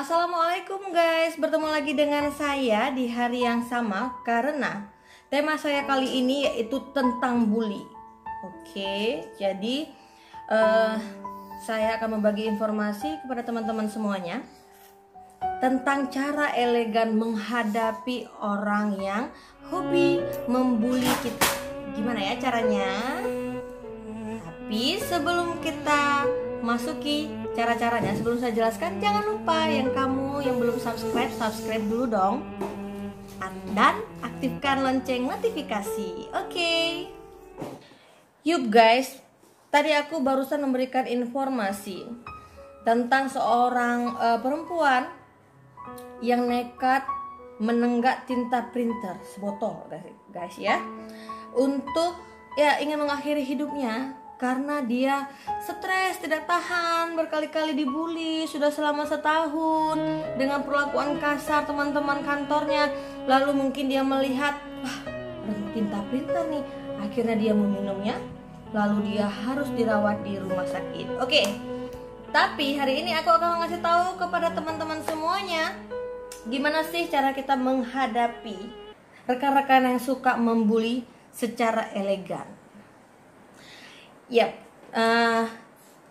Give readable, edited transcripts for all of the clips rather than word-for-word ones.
Assalamualaikum guys, bertemu lagi dengan saya di hari yang sama karena tema saya kali ini yaitu tentang bully. Oke, jadi saya akan membagi informasi kepada teman-teman semuanya tentang cara elegan menghadapi orang yang hobi membuli kita. Gimana ya caranya? Tapi sebelum kita masuki cara-caranya, sebelum saya jelaskan, jangan lupa yang kamu yang belum subscribe dulu dong, dan aktifkan lonceng notifikasi. Oke. Yup guys, tadi aku barusan memberikan informasi tentang seorang perempuan yang nekat menenggak tinta printer sebotol guys ya, untuk ingin mengakhiri hidupnya karena dia stres, tidak tahan, berkali-kali dibully sudah selama setahun dengan perlakuan kasar teman-teman kantornya. Lalu mungkin dia melihat, wah, ada tinta printer nih, akhirnya dia meminumnya, lalu dia harus dirawat di rumah sakit. Oke, tapi hari ini aku akan mengasih tahu kepada teman-teman semuanya gimana sih cara kita menghadapi rekan-rekan yang suka membuli secara elegan. Yap,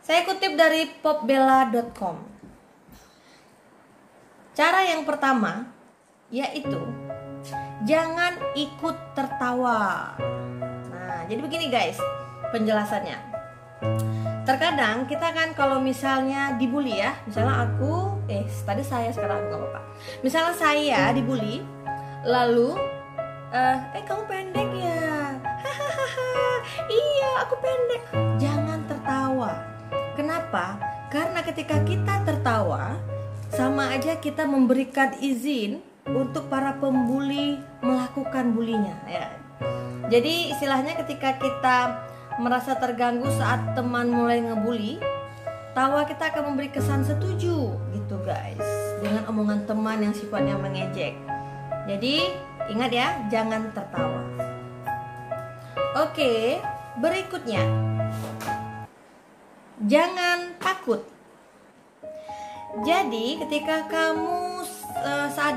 saya kutip dari popbella.com. Cara yang pertama yaitu jangan ikut tertawa. Nah, jadi begini guys penjelasannya. Terkadang kita kan kalau misalnya dibully ya, misalnya aku, tadi saya, sekarang aku, gak apa-apa. Misalnya saya dibully, lalu kamu pendek ya, iya aku pendek. Jangan tertawa. Kenapa? Karena ketika kita tertawa, sama aja kita memberikan izin untuk para pembuli melakukan bulinya ya. Jadi istilahnya ketika kita merasa terganggu saat teman mulai ngebully, tawa kita akan memberi kesan setuju gitu guys dengan omongan teman yang sifatnya mengejek. Jadi ingat ya, jangan tertawa. Oke, berikutnya, jangan takut. Jadi ketika kamu saat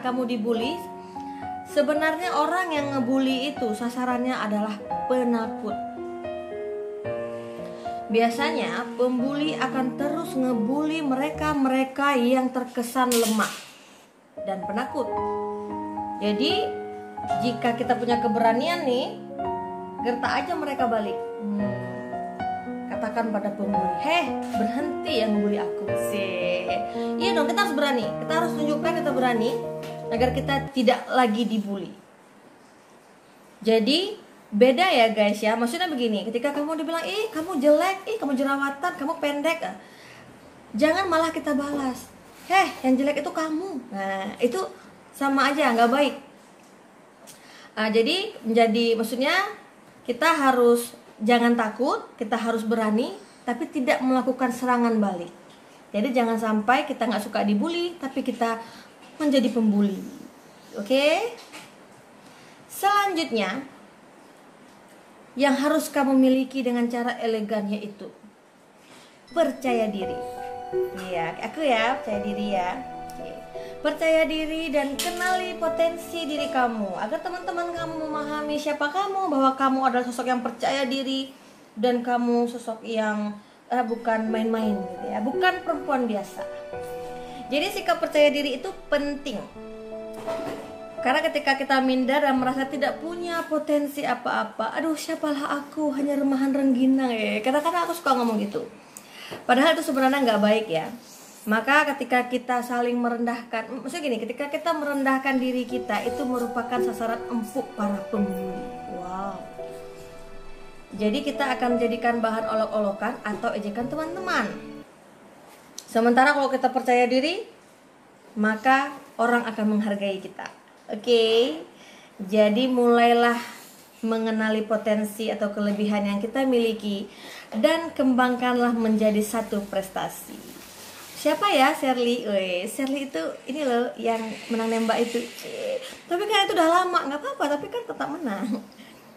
kamu dibully, sebenarnya orang yang ngebully itu sasarannya adalah penakut. Biasanya pembuli akan terus ngebully mereka yang terkesan lemah dan penakut. Jadi jika kita punya keberanian nih, gertak aja mereka balik. Katakan pada pembuli, berhenti yang membuli aku sih. Iya dong, kita harus berani. Kita harus tunjukkan kita berani agar kita tidak lagi dibully. Jadi beda ya guys ya. Maksudnya begini, ketika kamu dibilang, kamu jelek, kamu jerawatan, kamu pendek, jangan malah kita balas, yang jelek itu kamu. Nah itu sama aja, nggak baik. Jadi maksudnya kita harus jangan takut, kita harus berani, tapi tidak melakukan serangan balik. Jadi jangan sampai kita nggak suka dibully, tapi kita menjadi pembuli. Oke? Selanjutnya, yang harus kamu miliki dengan cara elegan yaitu percaya diri. Iya, aku ya, percaya diri ya. Oke. Percaya diri dan kenali potensi diri kamu agar teman-teman kamu memahami siapa kamu, bahwa kamu adalah sosok yang percaya diri dan kamu sosok yang bukan main-main gitu ya, bukan perempuan biasa. Jadi sikap percaya diri itu penting. Karena ketika kita minder dan merasa tidak punya potensi apa-apa, aduh siapalah aku, hanya remahan rengginang ya. Kadang-kadang aku suka ngomong gitu. Padahal itu sebenarnya nggak baik ya. Maka ketika kita saling merendahkan, maksudnya gini, ketika kita merendahkan diri kita, itu merupakan sasaran empuk para pembuli. Wow. Jadi kita akan menjadikan bahan olok-olokan atau ejekan teman-teman. Sementara kalau kita percaya diri, maka orang akan menghargai kita. Oke. Jadi mulailah mengenali potensi atau kelebihan yang kita miliki dan kembangkanlah menjadi satu prestasi. Siapa ya Shirley? Shirley itu ini loh yang menang nembak itu. Tapi kan itu udah lama, nggak apa-apa, tapi kan tetap menang.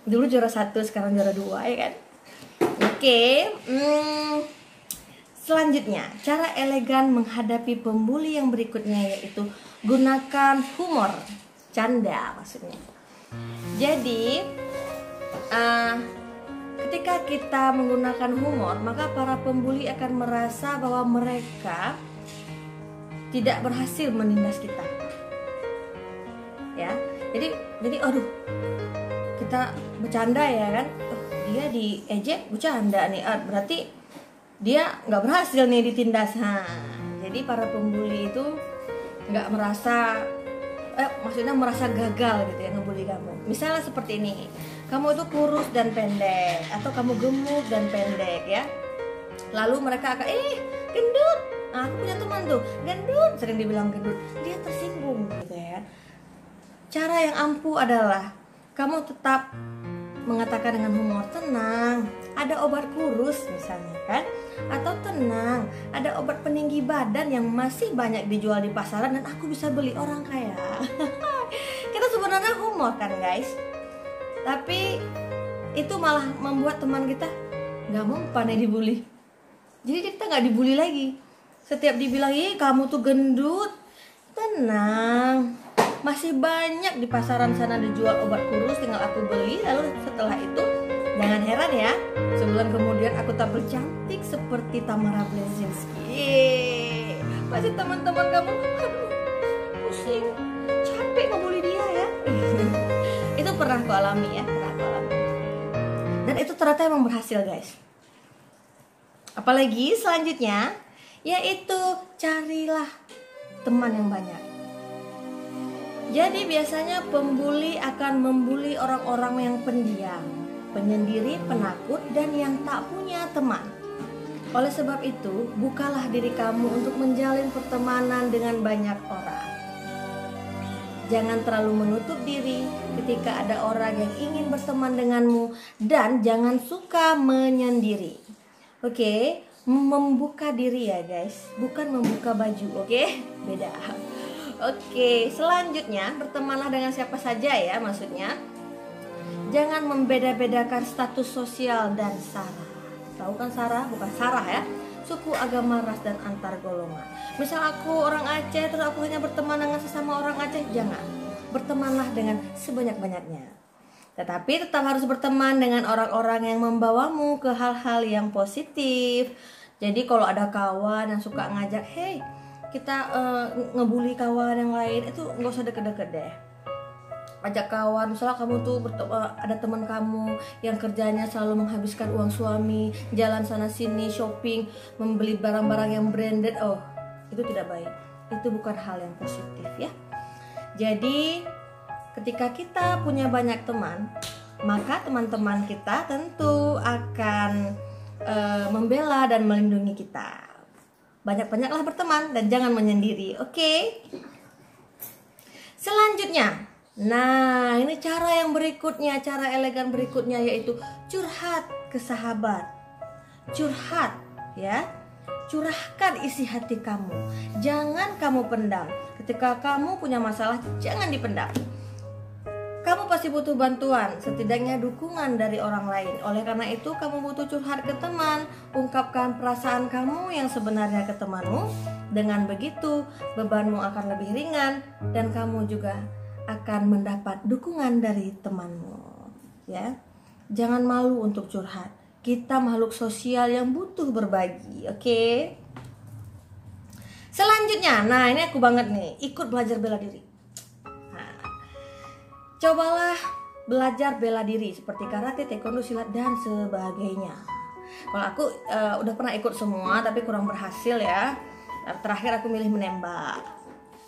Dulu juara 1, sekarang juara 2 ya kan. Oke. Selanjutnya, cara elegan menghadapi pembuli yang berikutnya yaitu gunakan humor, canda maksudnya. Jadi, ketika kita menggunakan humor, maka para pembuli akan merasa bahwa mereka tidak berhasil menindas kita. Ya, jadi aduh, kita bercanda ya kan, dia diejek bercanda nih, berarti dia nggak berhasil nih ditindas. Jadi para pembuli itu nggak merasa, maksudnya merasa gagal gitu ya ngebully kamu. Misalnya seperti ini, kamu itu kurus dan pendek, atau kamu gemuk dan pendek ya. Lalu mereka akan gendut. Aku punya teman tuh gendut, sering dibilang gendut, dia tersinggung gitu ya. Cara yang ampuh adalah kamu tetap mengatakan dengan humor, tenang, ada obat kurus misalnya kan, atau tenang, ada obat peninggi badan yang masih banyak dijual di pasaran dan aku bisa beli, orang kaya. Kita sebenarnya humor kan guys, tapi itu malah membuat teman kita nggak mempan dibully. Jadi kita nggak dibully lagi. Setiap dibilang, kamu tuh gendut, tenang, masih banyak di pasaran sana dijual obat kurus, tinggal aku beli. Lalu setelah itu, jangan heran ya, sebulan kemudian aku tampil cantik seperti Tamara Blazinski. Masih teman-teman kamu, aduh, pusing, capek ngebully dia ya. Itu pernah aku alami ya, dan itu ternyata emang berhasil guys. Apalagi selanjutnya, yaitu carilah teman yang banyak. Jadi biasanya pembuli akan membuli orang-orang yang pendiam, penyendiri, penakut, dan yang tak punya teman. Oleh sebab itu, bukalah diri kamu untuk menjalin pertemanan dengan banyak orang. Jangan terlalu menutup diri ketika ada orang yang ingin berteman denganmu, dan jangan suka menyendiri. Oke, membuka diri ya guys, bukan membuka baju, oke? Beda. Oke, selanjutnya bertemanlah dengan siapa saja ya, maksudnya jangan membeda-bedakan status sosial dan sara. Tahu kan sara? Bukan sarah ya, suku, agama, ras, dan antar golongan. Misal aku orang Aceh, terus aku hanya berteman dengan sesama orang Aceh, jangan. Bertemanlah dengan sebanyak-banyaknya. Tetapi tetap harus berteman dengan orang-orang yang membawamu ke hal-hal yang positif. Jadi kalau ada kawan yang suka ngajak, hey, kita ngebully kawan yang lain, itu nggak usah deket-deket deh. Ajak kawan, misalnya kamu tuh ada teman kamu yang kerjanya selalu menghabiskan uang suami, jalan sana sini, shopping, membeli barang-barang yang branded, itu tidak baik. Itu bukan hal yang positif ya. Jadi ketika kita punya banyak teman, maka teman-teman kita tentu akan membela dan melindungi kita. Banyak-banyaklah berteman dan jangan menyendiri, oke? Selanjutnya, nah ini cara yang berikutnya, cara elegan berikutnya yaitu curhat ke sahabat. Curhat ya, curahkan isi hati kamu, jangan kamu pendam. Ketika kamu punya masalah, jangan dipendam. Kamu pasti butuh bantuan, setidaknya dukungan dari orang lain. Oleh karena itu, kamu butuh curhat ke teman. Ungkapkan perasaan kamu yang sebenarnya ke temanmu. Dengan begitu, bebanmu akan lebih ringan dan kamu juga akan mendapat dukungan dari temanmu. Ya, jangan malu untuk curhat. Kita makhluk sosial yang butuh berbagi, oke? Selanjutnya, nah ini aku banget nih, ikut belajar bela diri. Cobalah belajar bela diri seperti karate, taekwondo, silat, dan sebagainya. Kalau aku udah pernah ikut semua tapi kurang berhasil ya. Terakhir aku milih menembak.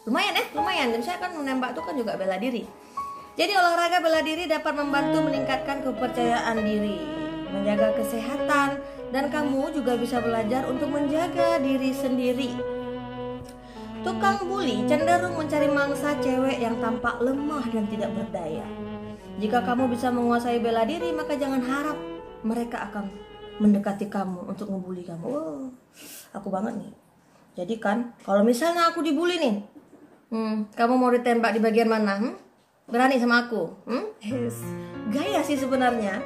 Lumayan lumayan. Dan saya kan menembak itu kan juga bela diri. Jadi olahraga bela diri dapat membantu meningkatkan kepercayaan diri, menjaga kesehatan, dan kamu juga bisa belajar untuk menjaga diri sendiri. Tukang bully cenderung mencari mangsa cewek yang tampak lemah dan tidak berdaya. Jika kamu bisa menguasai bela diri, maka jangan harap mereka akan mendekati kamu untuk ngebully kamu. Aku banget nih. Jadi kan, kalau misalnya aku dibully nih, kamu mau ditembak di bagian mana? Berani sama aku? Gaya sih sebenarnya,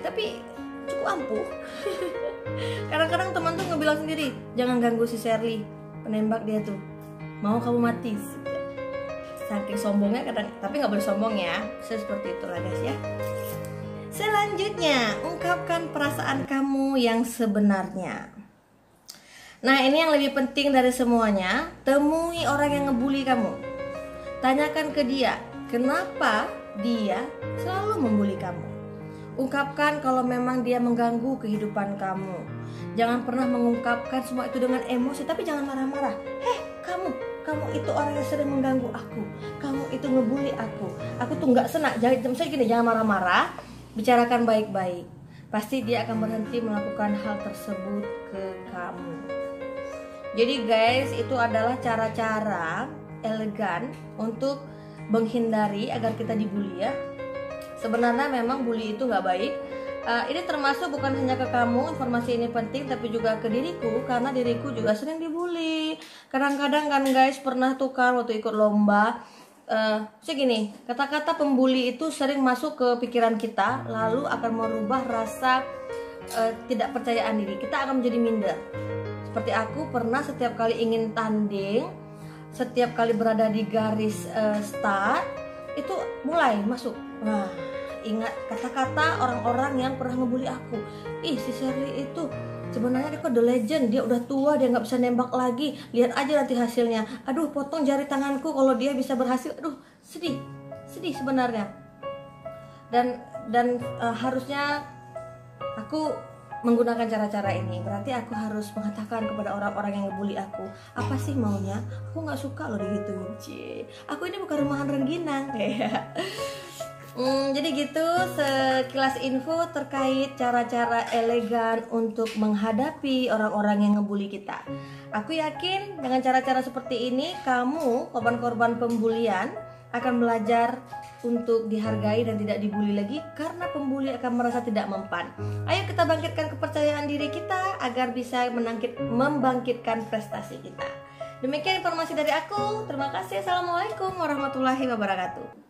tapi cukup ampuh. Kadang-kadang teman tuh ngebilang sendiri, jangan ganggu si Shirley, penembak dia tuh, mau kamu mati. Saking sombongnya kadang, tapi nggak boleh sombong ya. Seperti itulah guys ya. Selanjutnya, ungkapkan perasaan kamu yang sebenarnya. Nah, ini yang lebih penting dari semuanya. Temui orang yang ngebully kamu. Tanyakan ke dia, kenapa dia selalu membuli kamu. Ungkapkan kalau memang dia mengganggu kehidupan kamu. Jangan pernah mengungkapkan semua itu dengan emosi, tapi jangan marah-marah. Kamu itu orang yang sering mengganggu aku. Kamu itu ngebully aku. Aku tuh nggak senang. Misalnya gini, jangan marah-marah. Bicarakan baik-baik. Pasti dia akan berhenti melakukan hal tersebut ke kamu. Jadi guys, itu adalah cara-cara elegan untuk menghindari agar kita dibully ya. Sebenarnya memang bully itu nggak baik. Ini termasuk bukan hanya ke kamu, informasi ini penting, tapi juga ke diriku, karena diriku juga sering dibully. Kadang-kadang kan guys, pernah tuh kan waktu ikut lomba, segini, kata-kata pembuli itu sering masuk ke pikiran kita, lalu akan merubah rasa tidak percayaan diri. Kita akan menjadi minder. Seperti aku pernah setiap kali ingin tanding, setiap kali berada di garis start, itu mulai masuk. Nah, ingat kata-kata orang-orang yang pernah ngebully aku. Ih, si Shirley itu sebenarnya dia kok the legend, dia udah tua, dia nggak bisa nembak lagi. Lihat aja nanti hasilnya. Aduh, potong jari tanganku kalau dia bisa berhasil. Aduh, sedih sebenarnya. Dan harusnya aku menggunakan cara-cara ini. Berarti aku harus mengatakan kepada orang-orang yang ngebully aku, apa sih maunya? Aku nggak suka loh digituin. Aku ini bukan rumahan rengginang. Jadi gitu sekilas info terkait cara-cara elegan untuk menghadapi orang-orang yang ngebully kita. Aku yakin dengan cara-cara seperti ini kamu, korban-korban pembulian, akan belajar untuk dihargai dan tidak dibully lagi, karena pembuli akan merasa tidak mempan. Ayo kita bangkitkan kepercayaan diri kita agar bisa membangkitkan prestasi kita. Demikian informasi dari aku. Terima kasih. Assalamualaikum warahmatullahi wabarakatuh.